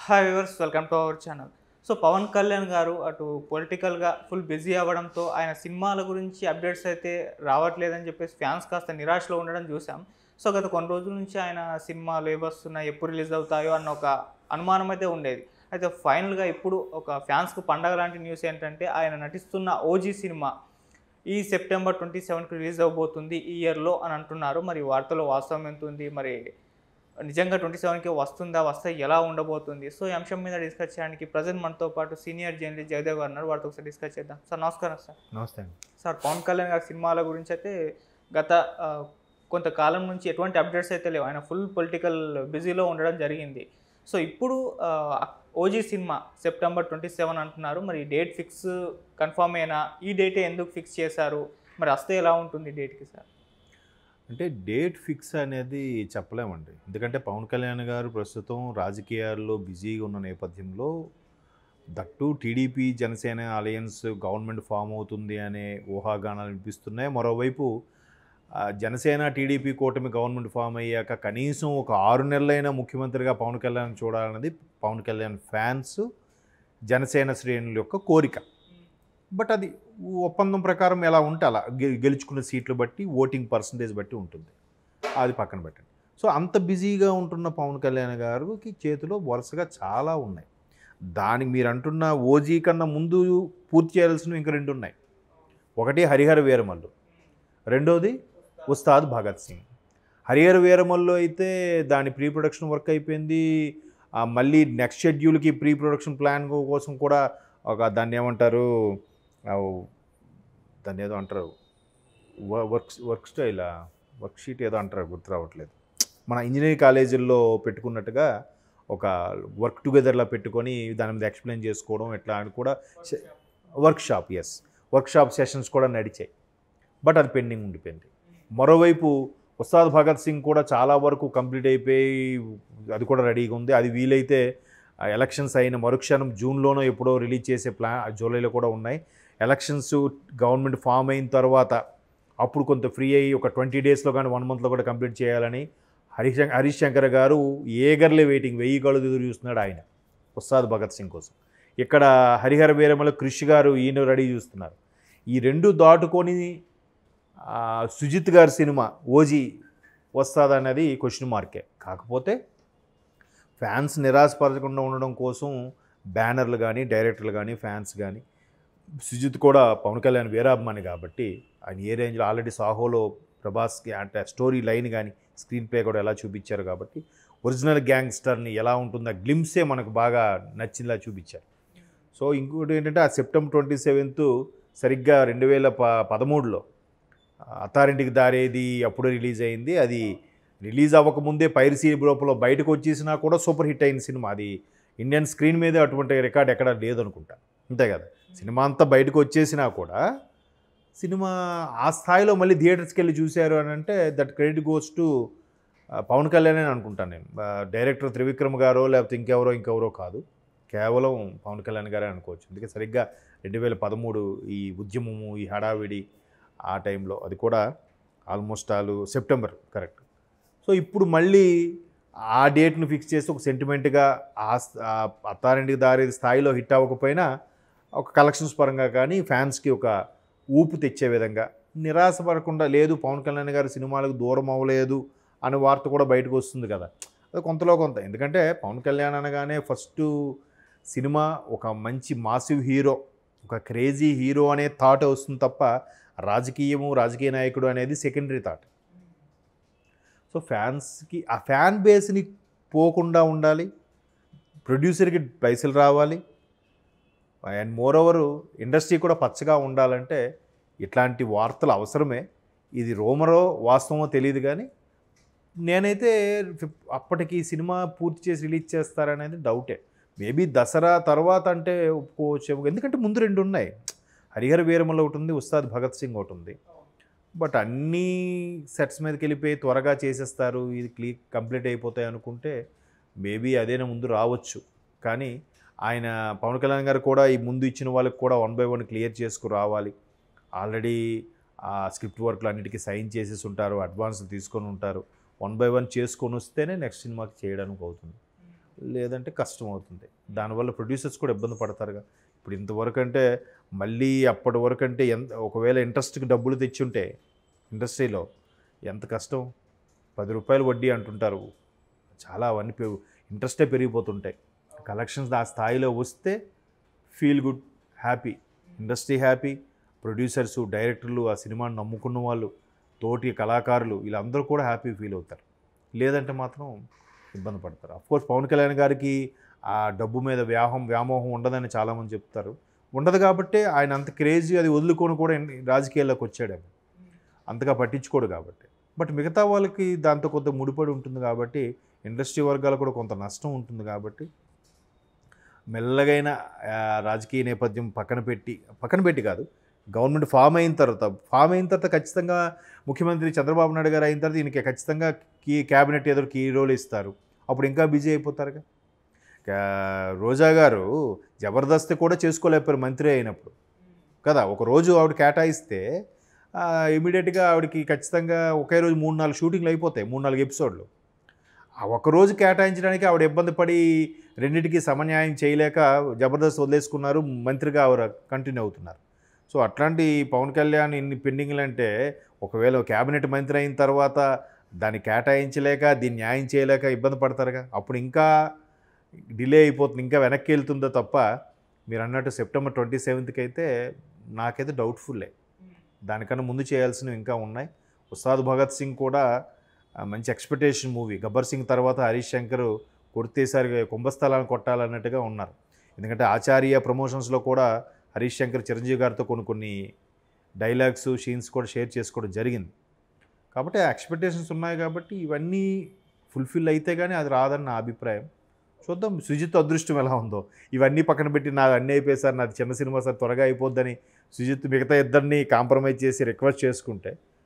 Hi viewers, welcome to our channel. So Pavan Kalyan garu అటు పొలిటికల్‌గా full busy అవ్వడంతో ఆయన సినిమాల గురించి అప్డేట్స్ అయితే రావట్లేదని చెప్పేసి ఫ్యాన్స్ కాస్త నిరాశలో ఉండడం చూసాం. సో గత కొన్ని రోజుల నుంచి ఆయన సినిమాలు ఏవొస్తున్నాయి, ఎప్పుడు రిలీజ్ అవుతాయో అన్న ఒక అనుమానం అయితే ఉండేది. అయితే ఫైనల్‌గా ఇప్పుడు ఒక ఫ్యాన్స్‌కు పండగ లాంటి న్యూస్ ఏంటంటే ఆయన నటిస్తున్న 'ఓజీ' సినిమా ఈ సెప్టెంబర్ 27కి రిలీజ్ అవ్వబోతుంది ఈ ఇయర్‌లో అని అంటున్నారు. మరి వార్తలో వాస్తవం ఎంతుంది? మరి నిజంగా 27కి వస్తుందా? వస్తే ఎలా ఉండబోతుంది? సో, ఈ అంశం మీద డిస్కస్ చేయడానికి ప్రెజెంట్ మనతో పాటు సీనియర్ జర్నలిస్ట్ జయదేవ్ గారు ఉన్నారు. వారితో ఒకసారి డిస్కస్ చేద్దాం. సార్ నమస్కారం సార్. నమస్తే అండి. సార్ పవన్ కళ్యాణ్ గారి సినిమాల గురించి అయితే గత కొంతకాలం నుంచి ఎటువంటి అప్డేట్స్ అయితే లేవు. ఆయన ఫుల్ పొలిటికల్ బిజీలో ఉండడం జరిగింది. సో, ఇప్పుడు 'ఓజీ' సినిమా సెప్టెంబర్ 27 అంటున్నారు. మరి డేట్ ఫిక్స్ కన్ఫర్మేనా? ఈ డేటే ఎందుకు ఫిక్స్ చేశారు? మరి వస్తే ఎలా ఉంటుంది డేట్‌కి సార్? అంటే డేట్ ఫిక్స్ అనేది చెప్పలేమండి. ఎందుకంటే పవన్ కళ్యాణ్ గారు ప్రస్తుతం రాజకీయాల్లో బిజీగా ఉన్న నేపథ్యంలో that TDP Janasena alliance government form అవుతుంది అనే ఊహాగానాలు వినిపిస్తున్నాయి. మరోవైపు జనసేన టీడీపీ కూటమి గవర్నమెంట్ ఫామ్ అయ్యాక కనీసం ఒక 6 నెలలైనా ముఖ్యమంత్రిగా పవన్ కళ్యాణ్ చూడాలన్నది పవన్ కళ్యాణ్ ఫ్యాన్స్, జనసేన శ్రేణుల యొక్క కోరిక. బట్ అది ఒప్పందం ప్రకారం ఎలా ఉంటే అలా గెలుచుకున్న సీట్లు బట్టి ఓటింగ్ పర్సంటేజ్ బట్టి ఉంటుంది. అది పక్కన పెట్టండి. సో అంత బిజీగా ఉంటున్న పవన్ కళ్యాణ్ గారికి చేతిలో వరుసగా చాలా ఉన్నాయి. దానికి మీరు అంటున్న 'ఓజీ' కన్నా ముందు పూర్తి చేయాల్సినవి ఇంక 2 ఉన్నాయి. ఒకటి 'హరిహర వీరమల్లు', రెండోది 'ఉస్తాద్ భగత్ సింగ్'. 'హరిహర వీరమల్లు' అయితే దాని ప్రీ ప్రొడక్షన్ వర్క్ అయిపోయింది. మళ్ళీ నెక్స్ట్ షెడ్యూల్కి ప్రీ ప్రొడక్షన్ ప్లాన్ కోసం కూడా దాన్ని ఏమంటారు, దాన్ని ఏదో అంటారు, వర్క్ స్టైలా, వర్క్ షీట్ ఏదో అంటారు, గుర్తు రావట్లేదు. మన ఇంజనీరింగ్ కాలేజీల్లో పెట్టుకున్నట్టుగా ఒక వర్క్ టుగెదర్లా పెట్టుకొని దాని మీద ఎక్స్ప్లెయిన్ చేసుకోవడం ఎట్లా అని కూడా వర్క్ షాప్ సెషన్స్ కూడా నడిచాయి. బట్ అది పెండింగ్ ఉండిపోయింది. మరోవైపు 'ఉస్తాద్ భగత్ సింగ్' కూడా చాలా వరకు కంప్లీట్ అయిపోయి అది కూడా రెడీగా ఉంది. అది వీలైతే ఎలక్షన్స్ అయిన మరుక్షణం జూన్లోనో ఎప్పుడో రిలీజ్ చేసే జూలైలో కూడా ఉన్నాయి. ఎలక్షన్స్ గవర్నమెంట్ ఫామ్ అయిన తర్వాత అప్పుడు కొంత ఫ్రీ అయ్యి ఒక 20 డేస్లో కానీ 1 మంత్లో కూడా కంప్లీట్ చేయాలని హరీష్ శంకర్ గారు ఏగర్లే వెయిటింగ్, 1000 కళ్ళు ఎదురు చూస్తున్నాడు ఆయన 'ఉస్తాద్ భగత్ సింగ్' కోసం. ఇక్కడ 'హరిహర వీరమల్లు' కృషి గారు ఈయన రెడీ చూస్తున్నారు. ఈ 2 దాటుకొని సుజిత్ గారి సినిమా 'ఓజీ' వస్తుందన్నది క్వశ్చన్ మార్కే. కాకపోతే ఫ్యాన్స్ నిరాశపరచకుండా ఉండడం కోసం బ్యానర్లు కానీ, డైరెక్టర్లు కానీ, ఫ్యాన్స్ కానీ, సుజిత్ కూడా పవన్ కళ్యాణ్ వీరాభిమాని కాబట్టి ఆయన ఏ రేంజ్లో ఆల్రెడీ 'సాహోలో' ప్రభాస్కి అంటే స్టోరీ లైన్ కానీ స్క్రీన్ ప్లే కూడా ఎలా చూపించారు కాబట్టి ఒరిజినల్ గ్యాంగ్స్టర్ని ఎలా ఉంటుందో గ్లిమ్సే మనకు బాగా నచ్చిందిలా చూపించారు. సో ఇంకోటి ఏంటంటే ఆ సెప్టెంబర్ 27 సరిగ్గా 2013లో 'అత్తారింటికి దారేది' అప్పుడే రిలీజ్ అయింది. అది రిలీజ్ అవ్వకముందే పైరసీ రూపంలో బయటకు వచ్చేసినా కూడా సూపర్ హిట్ అయిన సినిమా. అది ఇండియన్ స్క్రీన్ మీదే అటువంటి రికార్డ్ ఎక్కడా లేదనుకుంటా, అంతే కదా. సినిమా అంతా బయటకు వచ్చేసినా కూడా సినిమా ఆ స్థాయిలో మళ్ళీ థియేటర్స్కి వెళ్ళి చూశారు అని అంటే that credit goes to Pavan Kalyan అని అనుకుంటాను నేను. డైరెక్టర్ త్రివిక్రమ్ గారో లేకపోతే ఇంకెవరో కాదు, కేవలం పవన్ కళ్యాణ్ గారే అనుకోవచ్చు. అందుకే సరిగ్గా 2013 ఈ ఉద్యమము, ఈ హడావిడి ఆ టైంలో, అది కూడా ఆల్మోస్ట్ సెప్టెంబర్ కరెక్ట్. సో ఇప్పుడు మళ్ళీ ఆ డేట్ను ఫిక్స్ చేసి ఒక సెంటిమెంట్గా 'అత్తారింటికి దారేది' స్థాయిలో హిట్ అవ్వకపోయినా ఒక కలెక్షన్స్ పరంగా కానీ ఫ్యాన్స్కి ఒక ఊపు తెచ్చే విధంగా, నిరాశపడకుండా లేదు పవన్ కళ్యాణ్ గారి సినిమాలకు దూరం అవ్వలేదు అనే వార్త కూడా బయటకు వస్తుంది కదా. అది కొంతలో కొంత, ఎందుకంటే పవన్ కళ్యాణ్ అనగానే ఫస్ట్ సినిమా ఒక మంచి మాసివ్ హీరో, ఒక క్రేజీ హీరో అనే థాట్ వస్తుంది తప్ప రాజకీయ నాయకుడు అనేది సెకండరీ థాట్. సో ఫ్యాన్స్కి ఆ ఫ్యాన్ బేస్ని పోకుండా ఉండాలి, ప్రొడ్యూసర్కి పైసలు రావాలి, అండ్ మోర్ ఓవర్ ఇండస్ట్రీ కూడా పచ్చగా ఉండాలంటే ఇట్లాంటి వార్తలు అవసరమే. ఇది రూమరో వాస్తవమో తెలియదు కానీ నేనైతే అప్పటికి సినిమా పూర్తి చేసి రిలీజ్ చేస్తారనేది డౌటే. మేబీ దసరా తర్వాత అంటే ఒప్పుకోవచ్చు, ఎందుకంటే ముందు 2 ఉన్నాయి. 'హరిహర వీరమల్లు' ఒకటి ఉంది, 'ఉస్తాద్ భగత్ సింగ్' ఒకటి ఉంది. బట్ అన్నీ సెట్స్ మీదకి వెళ్ళిపోయి త్వరగా చేసేస్తారు, ఇది కంప్లీట్ అయిపోతాయి అనుకుంటే మేబీ అదేనా ముందు రావచ్చు. కానీ ఆయన పవన్ కళ్యాణ్ గారు కూడా ఈ ముందు ఇచ్చిన వాళ్ళకి కూడా 1 by 1 క్లియర్ చేసుకు రావాలి. ఆల్రెడీ ఆ స్క్రిప్ట్ వర్క్లు అన్నిటికీ సైన్ చేసేసి ఉంటారు, అడ్వాన్స్ తీసుకొని ఉంటారు. 1 by 1 చేసుకొని వస్తేనే నెక్స్ట్ సినిమాకి చేయడానికి అవుతుంది. లేదంటే కష్టం అవుతుంది. దానివల్ల ప్రొడ్యూసర్స్ కూడా ఇబ్బంది పడతారుగా. ఇప్పుడు ఇంతవరకు అంటే మళ్ళీ అప్పటి వరకు అంటే ఒకవేళ ఇంట్రెస్ట్కి డబ్బులు తెచ్చుంటే ఇండస్ట్రీలో ఎంత కష్టం. ₹10 వడ్డీ అంటుంటారు. చాలా అవన్నీ ఇంట్రెస్టే పెరిగిపోతుంటాయి. కలెక్షన్స్ ఆ స్థాయిలో వస్తే feel good, happy, industry happy, producers, డైరెక్టర్లు, ఆ సినిమాని నమ్ముకున్న వాళ్ళు, తోటి కళాకారులు వీళ్ళందరూ కూడా హ్యాపీ ఫీల్ అవుతారు. లేదంటే మాత్రం ఇబ్బంది పడతారు. అఫ్కోర్స్ పవన్ కళ్యాణ్ గారికి ఆ డబ్బు మీద వ్యామోహం ఉండదని చాలామంది చెప్తారు. ఉండదు కాబట్టే ఆయన అంత క్రేజీ అది వదులుకొని కూడా రాజకీయాల్లోకి వచ్చాడు. అంతగా పట్టించుకోడు కాబట్టి. బట్ మిగతా వాళ్ళకి దాంతో కొంత ముడిపడి ఉంటుంది కాబట్టి, ఇండస్ట్రీ వర్గాలు కూడా కొంత నష్టం ఉంటుంది కాబట్టి మెల్లగైన రాజకీయ నేపథ్యం పక్కన పెట్టి కాదు, గవర్నమెంట్ ఫామ్ అయిన తర్వాత ఖచ్చితంగా ముఖ్యమంత్రి చంద్రబాబు నాయుడు గారు అయిన తర్వాత ఈయనకి ఖచ్చితంగా క్యాబినెట్ ఏదో కీ రోల్ ఇస్తారు. అప్పుడు ఇంకా బిజీ అయిపోతారుగా. రోజా గారు జబర్దస్త్ కూడా చేసుకోలేకపోయారు మంత్రి అయినప్పుడు కదా. ఒకరోజు ఆవిడ కేటాయిస్తే ఇమీడియట్గా ఆవిడకి ఖచ్చితంగా ఒకే రోజు 3-4 షూటింగ్లు అయిపోతాయి, 3-4 ఎపిసోడ్లు. ఆ ఒక్కరోజు కేటాయించడానికి ఆవిడ ఇబ్బంది పడి రెండింటికి సమన్యాయం చేయలేక జబర్దస్త్ వదిలేసుకున్నారు. మంత్రిగా ఆవిడ కంటిన్యూ అవుతున్నారు. సో అట్లాంటి పవన్ కళ్యాణ్ ఇన్ని పెండింగ్లు అంటే ఒకవేళ క్యాబినెట్ మంత్రి అయిన తర్వాత దాన్ని కేటాయించలేక దీన్ని న్యాయం చేయలేక ఇబ్బంది పడతారుగా. అప్పుడు ఇంకా డిలే అయిపోతుంది, ఇంకా వెనక్కి వెళ్తుందో తప్ప మీరు అన్నట్టు సెప్టెంబర్ 27కి అయితే నాకైతే డౌట్ఫుల్లే. దానికన్నా ముందు చేయాల్సినవి ఇంకా ఉన్నాయి. ఉస్తాద్ భగత్ సింగ్ కూడా మంచి ఎక్స్పెక్టేషన్ మూవీ. గబ్బర్ సింగ్ తర్వాత హరీష్ శంకర్ కొడితేసారి కుంభస్థలాన్ని కొట్టాలన్నట్టుగా ఉన్నారు. ఎందుకంటే ఆచార్య ప్రమోషన్స్లో కూడా హరీష్ శంకర్ చిరంజీవి గారితో కొన్ని డైలాగ్స్ సీన్స్ కూడా షేర్ చేసుకోవడం జరిగింది. కాబట్టి ఎక్స్పెక్టేషన్స్ ఉన్నాయి కాబట్టి ఇవన్నీ ఫుల్ఫిల్ అయితే కానీ అది రాదని నా అభిప్రాయం. చూద్దాం సుజిత్ అదృష్టం ఎలా ఉందో. ఇవన్నీ పక్కన పెట్టి నాది అన్నీ అయిపోయి సార్, నాది చిన్న సినిమా సార్, త్వరగా అయిపోద్దని సుజిత్ మిగతా ఇద్దరిని కాంప్రమైజ్ చేసి రిక్వెస్ట్ చేసుకుంటే